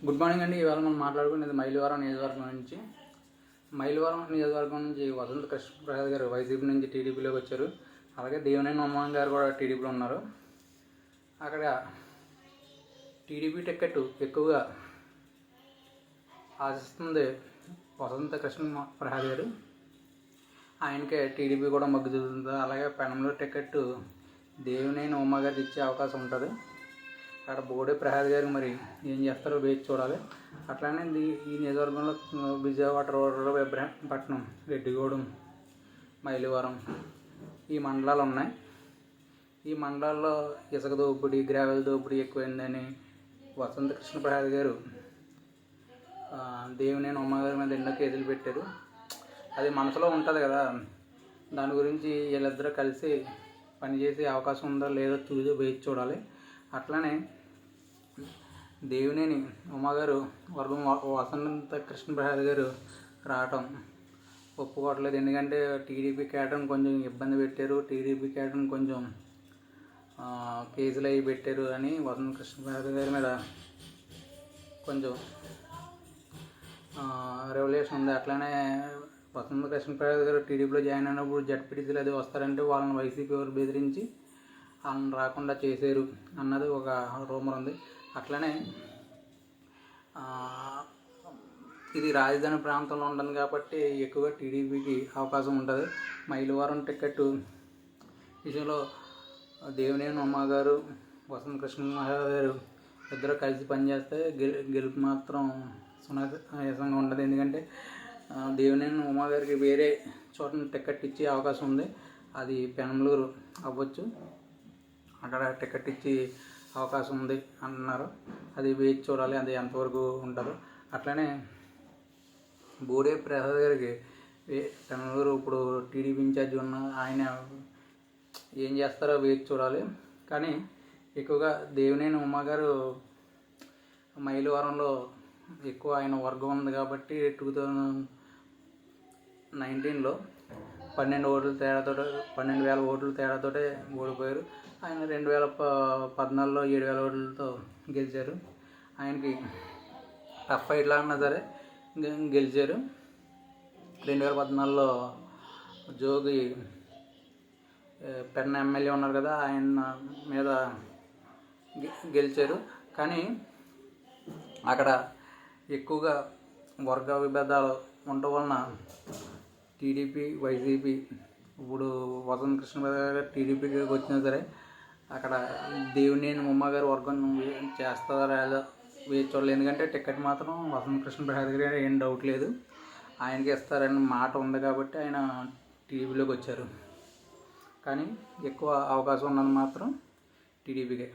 Good morning అండి. ఇవాళ మనం మాట్లాడుకునేది మైలవరం నియోజకవర్గం నుంచి. మైలవరం నియోజకవర్గం నుంచి వసంత కృష్ణప్రసాద్ గారు వైసీపీ నుంచి టీడీపీలోకి వచ్చారు. అలాగే దేవినేని ఉమ్మన్ గారు కూడా టీడీపీలో ఉన్నారు. అక్కడ టీడీపీ టికెట్ ఎక్కువగా ఆశిస్తుంది వసంత కృష్ణప్రసాద్ గారు. ఆయనకే టీడీపీ కూడా మొగ్గు చూపుతుంది. అలాగే పెనంలో టికెట్ దేవినేని ఉమ్మ గారికి ఇచ్చే అవకాశం ఉంటుంది. అక్కడ బోడే ప్రసాద్ గారు మరి ఏం చేస్తారో వేచి చూడాలి. అట్లానే ఈ నియోజకవర్గంలో విజయవాడ, రూరల్, ఇబ్రహీంపట్నం, రెడ్డిగూడెం, మైలవరం ఈ మండలాలు ఉన్నాయి. ఈ మండలాల్లో ఇసుక దోపిడీ, గ్రావెల్ దోపిడీ ఎక్కువైందని వసంత కృష్ణప్రసాద్ గారు దేవినేని ఉమ్మగారి మీద ఎన్నో కేసులు పెట్టారు. అది మనసులో ఉంటుంది కదా, దాని గురించి వీళ్ళిద్దరూ కలిసి పనిచేసే అవకాశం ఉందో లేదో వేచి చూడాలి. అట్లనే దేవినేని ఉమ్మగారు వర్గం వసంత కృష్ణప్రసాద్ గారు రావటం ఒప్పుకోవట్లేదు. ఎందుకంటే టీడీపీ కేటర్ని కొంచెం ఇబ్బంది పెట్టారు, టీడీపీ కేటర్ని కొంచెం కేసులు అవి పెట్టారు అని వసంత కృష్ణప్రసాద్ గారి మీద కొంచెం రెవల్యూషన్ ఉంది. అట్లానే వసంత కృష్ణప్రసాద్ గారు టీడీపీలో జాయిన్ అయినప్పుడు జడ్పీటీసీలు అది వస్తారంటే వాళ్ళని వైసీపీ వారు బెదిరించి వాళ్ళని రాకుండా చేశారు అన్నది ఒక రూమర్ ఉంది. అట్లనే ఇది రాజధాని ప్రాంతంలో ఉంటుంది కాబట్టి ఎక్కువగా టీడీపీకి అవకాశం ఉంటుంది. మైలవరం టికెట్ విషయంలో దేవినేని ఉమ్మ గారు, వసంత కృష్ణప్రసాద్ గారు ఇద్దరు కలిసి పనిచేస్తే గెలుపు మాత్రం సునాయాసంగా ఉంటుంది. ఎందుకంటే దేవినేని ఉమ్మ గారికి వేరే చోట టికెట్ ఇచ్చే అవకాశం ఉంది. అది పెనంలూరు అవ్వచ్చు. అక్కడ టికెట్ ఇచ్చి అవకాశం ఉంది అంటున్నారు. అది వేచి చూడాలి, అది ఎంతవరకు ఉంటుందో. అట్లనే బోడే ప్రసాద్ గారికి పెనంలూరు ఇప్పుడు టీడీపీ ఇన్ఛార్జి ఉన్న ఆయన ఏం చేస్తారో వేచి చూడాలి. కానీ ఎక్కువగా దేవినేని ఉమ్మ గారు మైలవరంలో ఎక్కువ ఆయన వర్గం ఉంది కాబట్టి 2019లో 12,000 ఓట్ల తేడాతోటే ఓడిపోయారు. ఆయన 2014లో 7,000 ఓట్లతో గెలిచారు. ఆయనకి టఫ్ ఫైట్ లాగా సరే గెలిచారు. 2014లో జోగి పెన్న ఎమ్మెల్యే ఉన్నారు కదా, ఆయన మీద గెలిచారు. కానీ అక్కడ ఎక్కువగా వర్గ విభేదాలు ఉండటం వలన టీడీపీ, వైసీపీ ఇప్పుడు వసంత కృష్ణప్రసాద్ గారు టీడీపీకి వచ్చినా సరే అక్కడ దేవినేని ఉమ్మ గారు వర్గం చేస్తారా లేదా వేచి చూడలేదు. ఎందుకంటే టికెట్ మాత్రం వసంత కృష్ణప్రసాద్ గారు ఏం డౌట్ లేదు, ఆయనకి ఇస్తారని మాట ఉంది కాబట్టి ఆయన టీడీపీలోకి వచ్చారు. కానీ ఎక్కువ అవకాశం ఉన్నది మాత్రం టీడీపీకే.